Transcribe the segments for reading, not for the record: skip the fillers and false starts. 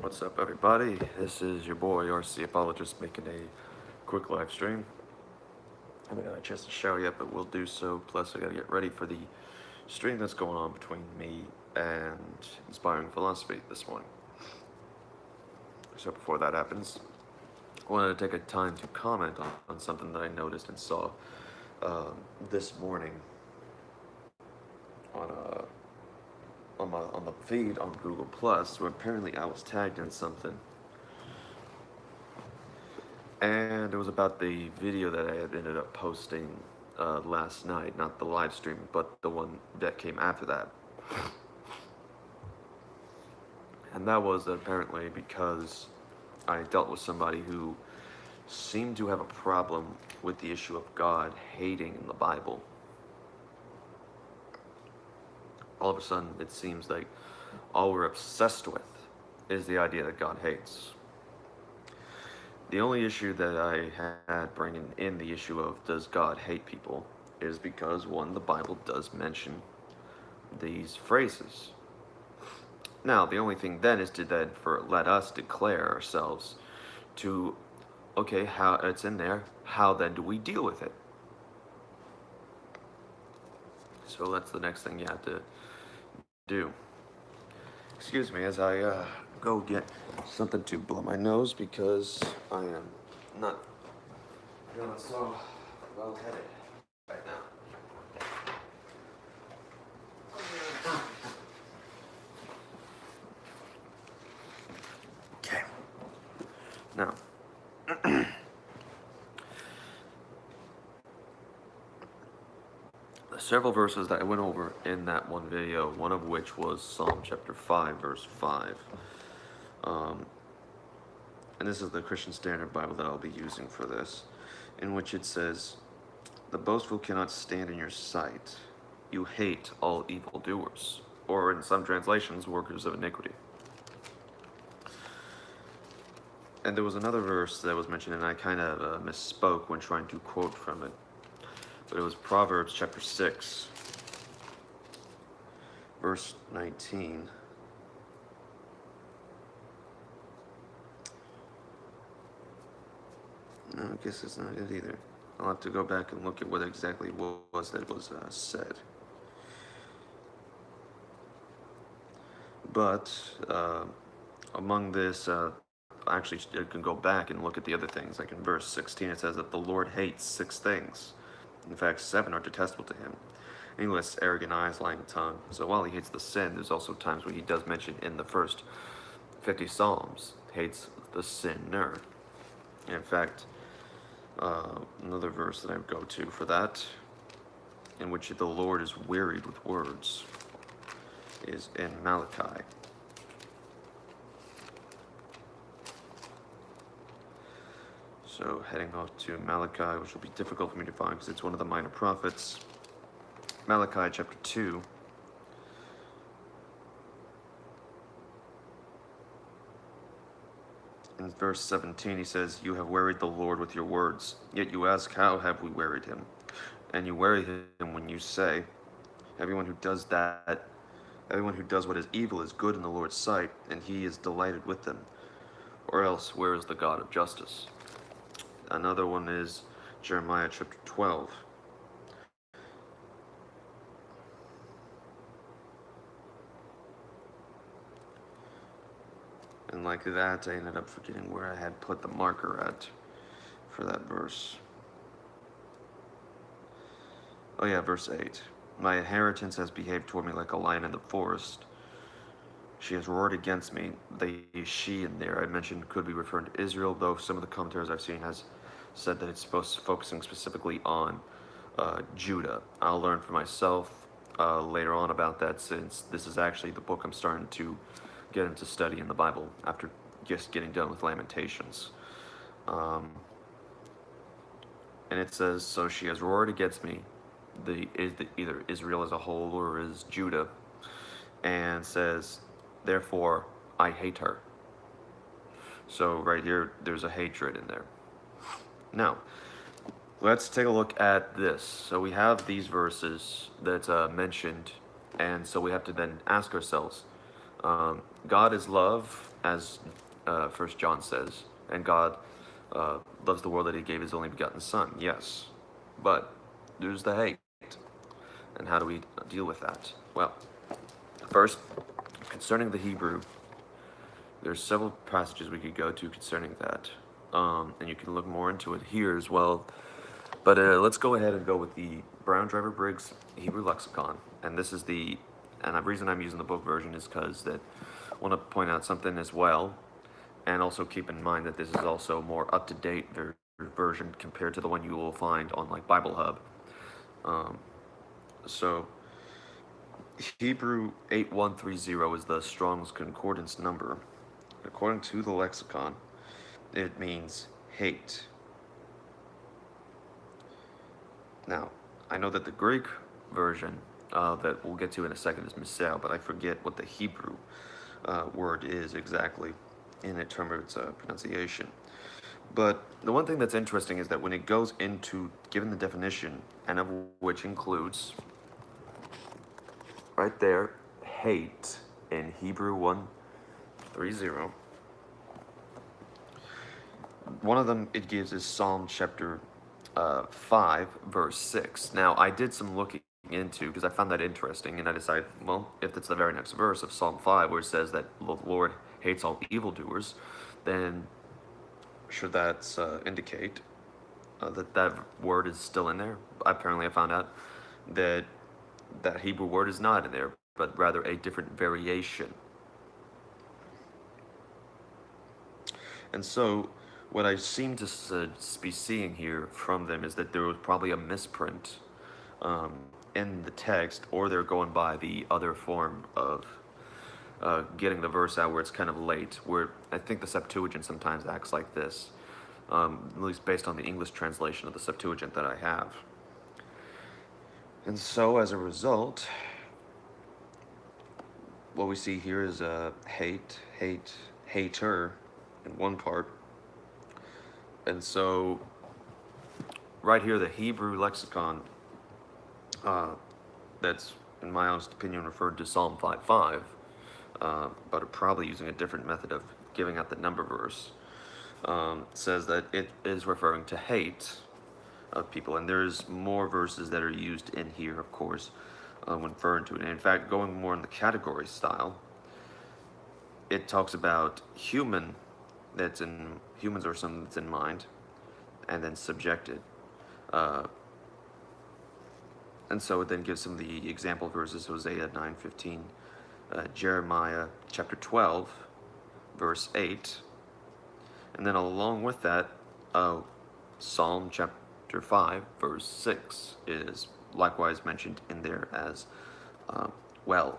What's up, everybody? This is your boy RC Apologist making a quick live stream. I haven't got a chance to shower yet, but we'll do so. Plus, I gotta get ready for the stream that's going on between me and Inspiring Philosophy this morning. So, before that happens, I wanted to take a time to comment on something that I noticed and saw this morning on on the feed on Google Plus, where apparently I was tagged in something. And it was about the video that I had ended up posting last night, not the live stream, but the one that came after that. And that was apparently because I dealt with somebody who seemed to have a problem with the issue of God hating in the Bible. All of a sudden, it seems like all we're obsessed with is the idea that God hates. The only issue that I had bringing in the issue of does God hate people is because, one, the Bible does mention these phrases. Now, the only thing then is to then let us declare ourselves to, okay, how it's in there, how then do we deal with it? So that's the next thing you have to do. Excuse me as I go get something to blow my nose because I am not feeling so well headed right now. Okay. Now, several verses that I went over in that one video, one of which was Psalm chapter 5, verse 5. And this is the Christian Standard Bible that I'll be using for this, in which it says, "The boastful cannot stand in your sight. You hate all evildoers," or in some translations, workers of iniquity. And there was another verse that was mentioned, and I kind of misspoke when trying to quote from it. But it was Proverbs chapter 6, verse 19. No, I guess it's not it either. I'll have to go back and look at what exactly was that was said. But among this, actually, I can go back and look at the other things. Like in verse 16, it says that the Lord hates 6 things. In fact, 7 are detestable to him. And he lists arrogant eyes, lying tongue. So while he hates the sin, there's also times where he does mention in the first 50 Psalms, hates the sinner. And in fact, another verse that I would go to for that, in which the Lord is wearied with words, is in Malachi. So heading off to Malachi, which will be difficult for me to find because it's one of the minor prophets. Malachi chapter 2. In verse 17 he says, "You have wearied the Lord with your words, yet you ask, how have we wearied him? And you weary him when you say, everyone who does what is evil is good in the Lord's sight, and he is delighted with them. Or else, where is the God of justice?" Another one is Jeremiah chapter 12. And like that, I ended up forgetting where I had put the marker at for that verse. Oh yeah, verse 8. "My inheritance has behaved toward me like a lion in the forest. She has roared against me." She in there I mentioned could be referring to Israel, though some of the commentaries I've seen has said that it's focusing specifically on Judah. I'll learn for myself later on about that, since this is actually the book I'm starting to get into study in the Bible after just getting done with Lamentations. And it says, "So she has roared against me," either Israel as a whole or is Judah, and says, "Therefore I hate her." So right here, there's a hatred in there. Now, let's take a look at this. So we have these verses that's mentioned, and so we have to then ask ourselves, God is love, as 1 John says, and God loves the world that He gave His only begotten Son. Yes, but there's the hate, and how do we deal with that? Well, first, concerning the Hebrew, there's several passages we could go to concerning that, and you can look more into it here as well. But let's go ahead and go with the Brown Driver Briggs Hebrew Lexicon, and this is and the reason I'm using the book version is because that I want to point out something as well, and also keep in mind that this is also more up-to-date version compared to the one you will find on like Bible Hub. So Hebrew 8130 is the Strong's Concordance number. According to the lexicon, it means hate. Now, I know that the Greek version that we'll get to in a second is misal, but I forget what the Hebrew word is exactly in terms of its pronunciation. But the one thing that's interesting is that when it goes into given the definition, and of which includes right there, hate in Hebrew 130. One of them it gives is Psalm chapter 5, verse 6. Now, I did some looking into because I found that interesting, and I decided, well, if it's the very next verse of Psalm 5 where it says that the Lord hates all evildoers, then should that indicate that that word is still in there? Apparently, I found out that that Hebrew word is not in there, but rather a different variation. And so, what I seem to be seeing here from them is that there was probably a misprint in the text, or they're going by the other form of getting the verse out where it's kind of late. Where I think the Septuagint sometimes acts like this, at least based on the English translation of the Septuagint that I have. And so, as a result, what we see here is hater in one part. And so, right here, the Hebrew Lexicon, that's, in my honest opinion, referred to Psalm 5:5, but are probably using a different method of giving out the number verse, says that it is referring to hate of people. And there's more verses that are used in here, of course, when referring to it. And in fact, going more in the category style, it talks about humans or something that's in mind, and then subjected. And so it then gives some of the example verses: Hosea 9:15, Jeremiah chapter 12, verse 8, and then along with that, Psalm chapter 5, verse 6 is likewise mentioned in there as well.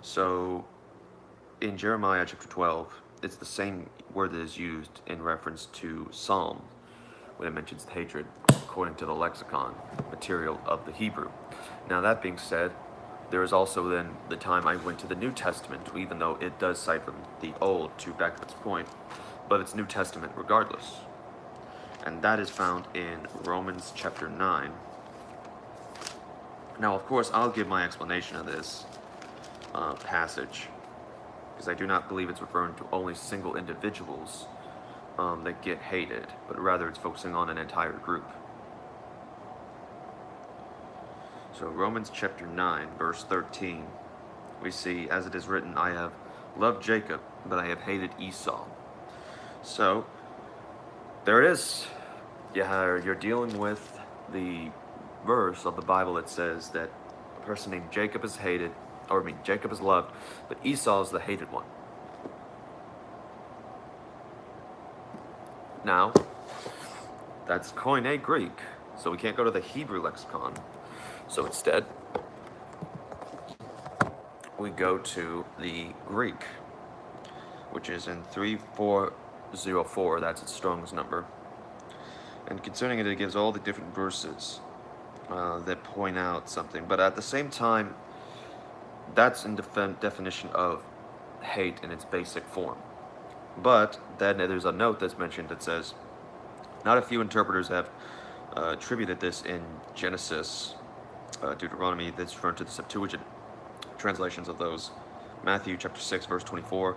So in Jeremiah chapter 12, it's the same word that is used in reference to Psalm when it mentions hatred, according to the lexicon material of the Hebrew. Now, that being said, there is also then the time I went to the New Testament, even though it does cite from the Old to back to this point, but it's New Testament regardless. And that is found in Romans chapter 9. Now, of course, I'll give my explanation of this passage, because I do not believe it's referring to only single individuals that get hated, but rather it's focusing on an entire group. So Romans chapter 9, verse 13, we see, as it is written, I have loved Jacob, but I have hated Esau. So there it is. You're dealing with the verse of the Bible that says that a person named Jacob is hated, Jacob is loved, but Esau is the hated one. Now, that's Koine Greek, so we can't go to the Hebrew lexicon. So instead, we go to the Greek, which is in 3404, that's its Strong's number. And concerning it, it gives all the different verses that point out something. But at the same time, that's in definition of hate in its basic form. But then there's a note that's mentioned that says, not a few interpreters have attributed this in Genesis, Deuteronomy, that's referring to the Septuagint translations of those Matthew chapter 6, verse 24,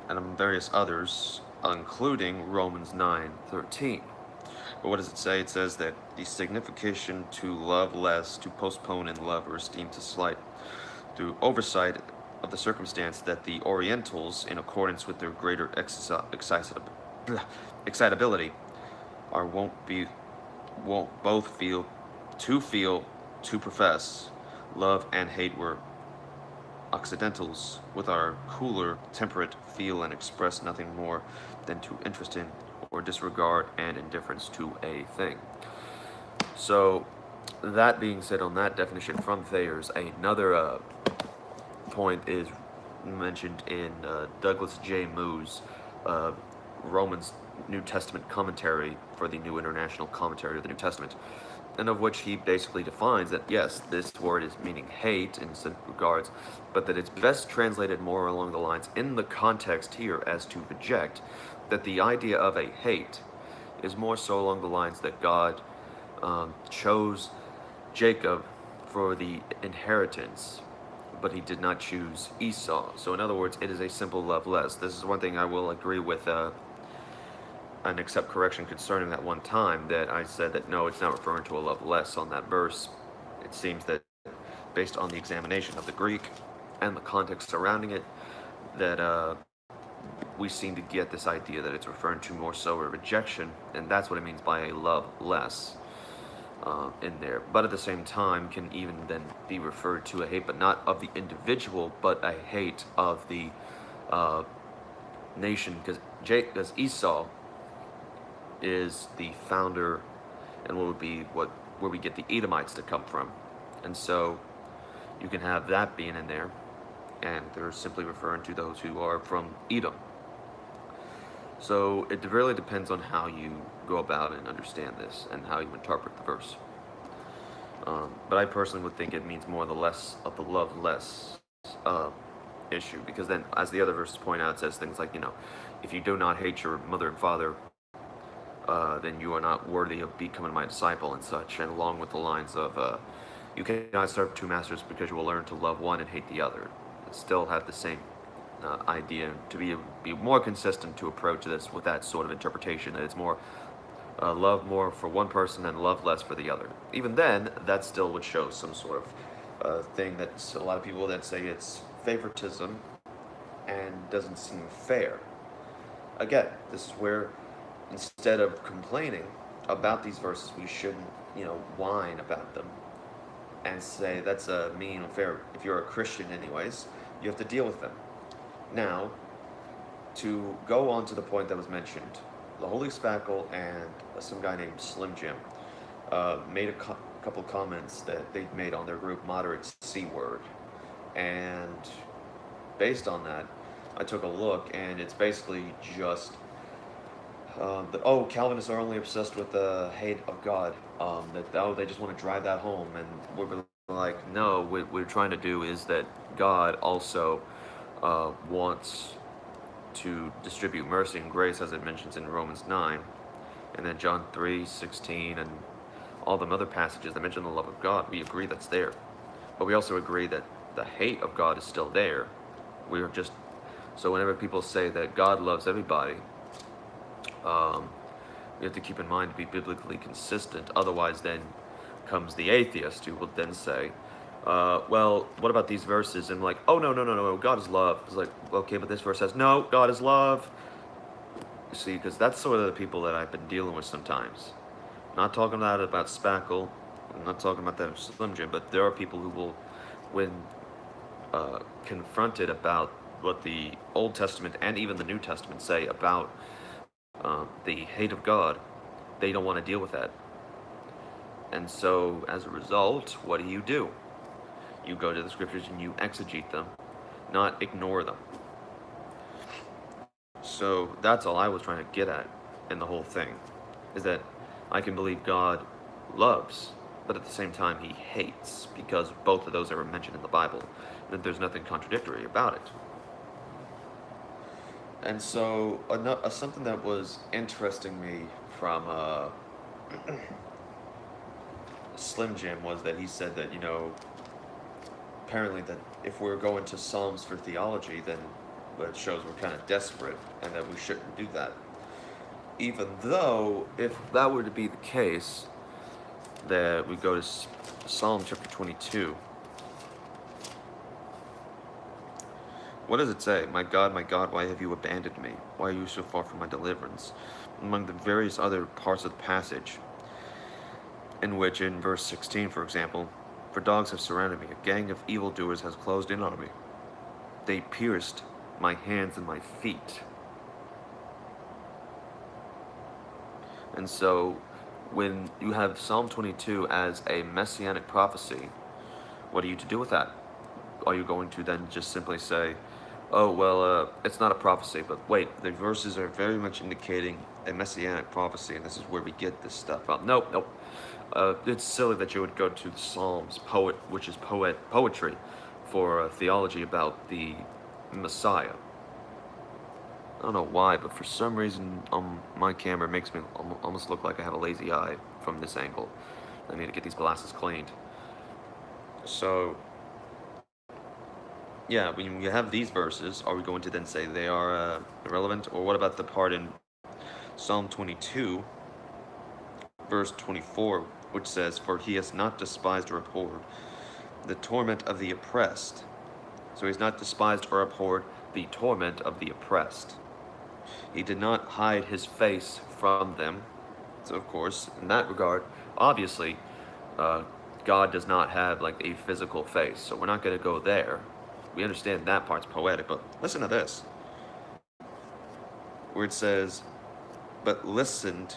and various others, including Romans 9:13. But what does it say? It says that the signification to love less, to postpone in love or esteem to slight, through oversight of the circumstance that the Orientals, in accordance with their greater excitability, are won't both feel to profess love and hate were Occidentals, with our cooler, temperate feel and express nothing more than to interest in or disregard and indifference to a thing. So, that being said, on that definition from Thayer's, another point is mentioned in Douglas J. Moo's Romans New Testament commentary for the New International Commentary of the New Testament, and of which he basically defines that yes, this word is meaning hate in some regards, but that it's best translated more along the lines in the context here as to reject, that the idea of a hate is more so along the lines that God chose Jacob for the inheritance, but he did not choose Esau. So in other words, it is a simple love less. This is one thing I will agree with and accept correction concerning that one time that I said that no, it's not referring to a love less on that verse. It seems that based on the examination of the Greek and the context surrounding it, that we seem to get this idea that it's referring to more so a rejection, and that's what it means by a love less in there. But at the same time, can even then be referred to a hate, but not of the individual, but a hate of the nation, because Esau is the founder and what would be where we get the Edomites to come from. And so you can have that being in there, and they're simply referring to those who are from Edom. So it really depends on how you go about and understand this and how you interpret the verse. But I personally would think it means more the less of the love less issue, because then, as the other verses point out, it says things like, if you do not hate your mother and father, then you are not worthy of becoming my disciple and such, and along with the lines of, you cannot serve two masters because you will learn to love one and hate the other. Still have the same idea, to be more consistent to approach this with that sort of interpretation, that it's more love more for one person and love less for the other. Even then, that still would show some sort of thing that a lot of people that say it's favoritism and doesn't seem fair. Again, this is where instead of complaining about these verses, we shouldn't, whine about them and say that's mean or fair. If you're a Christian anyways, you have to deal with them. Now, to go on to the point that was mentioned, the Holy Spackle and some guy named Slim Jim made a couple comments that they made on their group, Moderate C Word. And based on that, I took a look, and it's basically just that, Calvinists are only obsessed with the hate of God. They just want to drive that home. And we're like, no, what we're trying to do is that God also wants to distribute mercy and grace, as it mentions in Romans 9, and then John 3:16, and all them other passages that mention the love of God. We agree that's there, but we also agree that the hate of God is still there. So whenever people say that God loves everybody, we have to keep in mind to be biblically consistent. Otherwise, then comes the atheist who will then say, well, what about these verses? And I'm like, oh, no, God is love. It's like, okay, but this verse says, no, God is love. You see, because that's sort of the people that I've been dealing with sometimes. Not talking about Spackle, I'm not talking about that Slim Jim, but there are people who will, when confronted about what the Old Testament and even the New Testament say about the hate of God, they don't want to deal with that. And so, as a result, what do? You go to the scriptures and you exegete them, not ignore them. So that's all I was trying to get at in the whole thing, is that I can believe God loves, but at the same time he hates, because both of those are mentioned in the Bible, and there's nothing contradictory about it. And so something that was interesting me from Slim Jim was that he said that, apparently that if we're going to Psalms for theology, then it shows we're kind of desperate and that we shouldn't do that. Even though, if that were to be the case, that we go to Psalm chapter 22. What does it say? My God, why have you abandoned me? Why are you so far from my deliverance? Among the various other parts of the passage, in which, in verse 16, for example, for dogs have surrounded me, a gang of evildoers has closed in on me. They pierced my hands and my feet. And so, when you have Psalm 22 as a messianic prophecy, what are you to do with that? Are you going to then just simply say, oh, well, it's not a prophecy, but wait, the verses are very much indicating a messianic prophecy, and this is where we get this stuff from. Nope. It's silly that you would go to the Psalms, which is poetry, for theology about the Messiah. I don't know why, but for some reason my camera makes me almost look like I have a lazy eye from this angle. I need to get these glasses cleaned. So, yeah, when you have these verses, are we going to then say they are irrelevant? Or what about the part in Psalm 22, verse 24, which says, for he has not despised or abhorred the torment of the oppressed. So he's not despised or abhorred the torment of the oppressed. He did not hide his face from them. So, of course, in that regard, obviously, God does not have like a physical face. So we're not going to go there. We understand that part's poetic, but listen to this. Where it says, but listened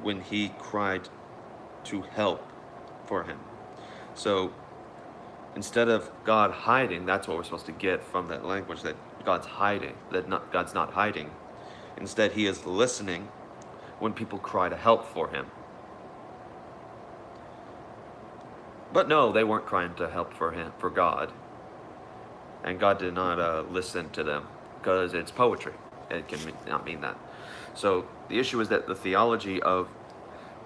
when he cried to help for him. So instead of God hiding, that's what we're supposed to get from that language, that God's hiding, God's not hiding. Instead, he is listening when people cry to help for him. But no, they weren't crying to help for God. And God did not listen to them, because it's poetry. It can not mean that. So the issue is that the theology of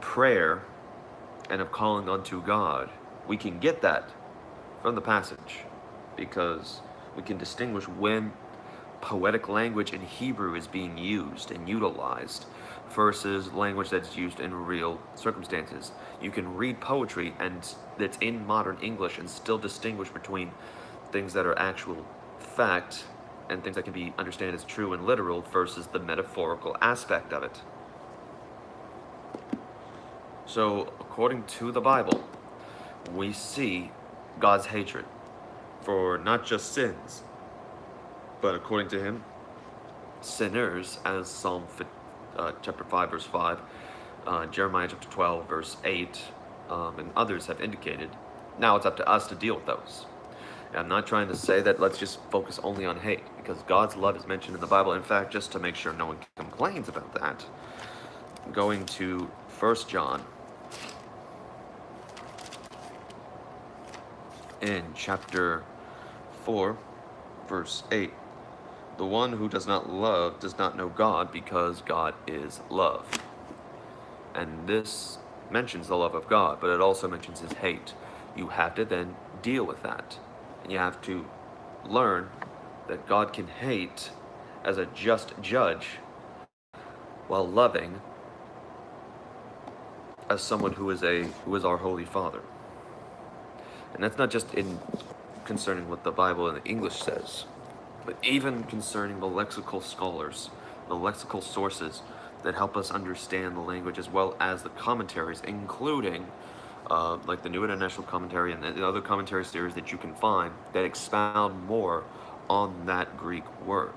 prayer and of calling unto God, we can get that from the passage, because we can distinguish when poetic language in Hebrew is being used and utilized versus language that's used in real circumstances. You can read poetry and that's in modern English and still distinguish between things that are actual fact and things that can be understood as true and literal versus the metaphorical aspect of it. So, according to the Bible, we see God's hatred for not just sins, but according to him, sinners, as Psalm chapter 5, verse 5, Jeremiah chapter 12, verse 8, and others have indicated. Now it's up to us to deal with those. And I'm not trying to say that let's just focus only on hate, because God's love is mentioned in the Bible. In fact, just to make sure no one complains about that, going to 1 John in chapter 4, verse 8. The one who does not love does not know God, because God is love. And this mentions the love of God, but it also mentions his hate. You have to then deal with that. And you have to learn that God can hate as a just judge while loving as someone who is our Holy Father. And that's not just in concerning what the Bible in the English says, but even concerning the lexical scholars, the lexical sources that help us understand the language, as well as the commentaries, including like the New International Commentary and the other commentary series that you can find that expound more on that Greek word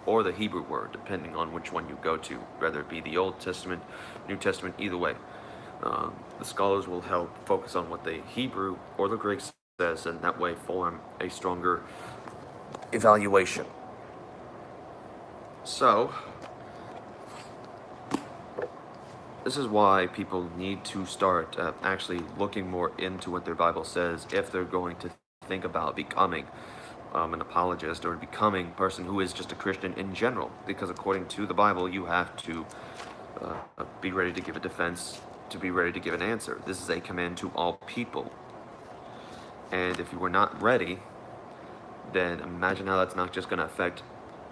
or the Hebrew word, depending on which one you go to, whether it be the Old Testament, New Testament, either way. The scholars will help focus on what the Hebrew or the Greek says, and that way form a stronger evaluation. So, this is why people need to start actually looking more into what their Bible says if they're going to think about becoming an apologist or becoming a person who is just a Christian in general. Because according to the Bible, you have to be ready to give a defense, to be ready to give an answer. This is a command to all people. And if we're not ready, then imagine how that's not just going to affect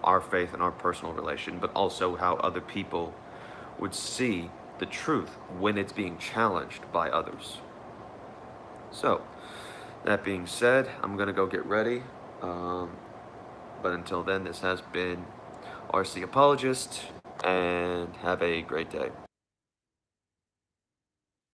our faith and our personal relation, but also how other people would see the truth when it's being challenged by others. So, that being said, I'm going to go get ready. But until then, this has been RC Apologist, and have a great day.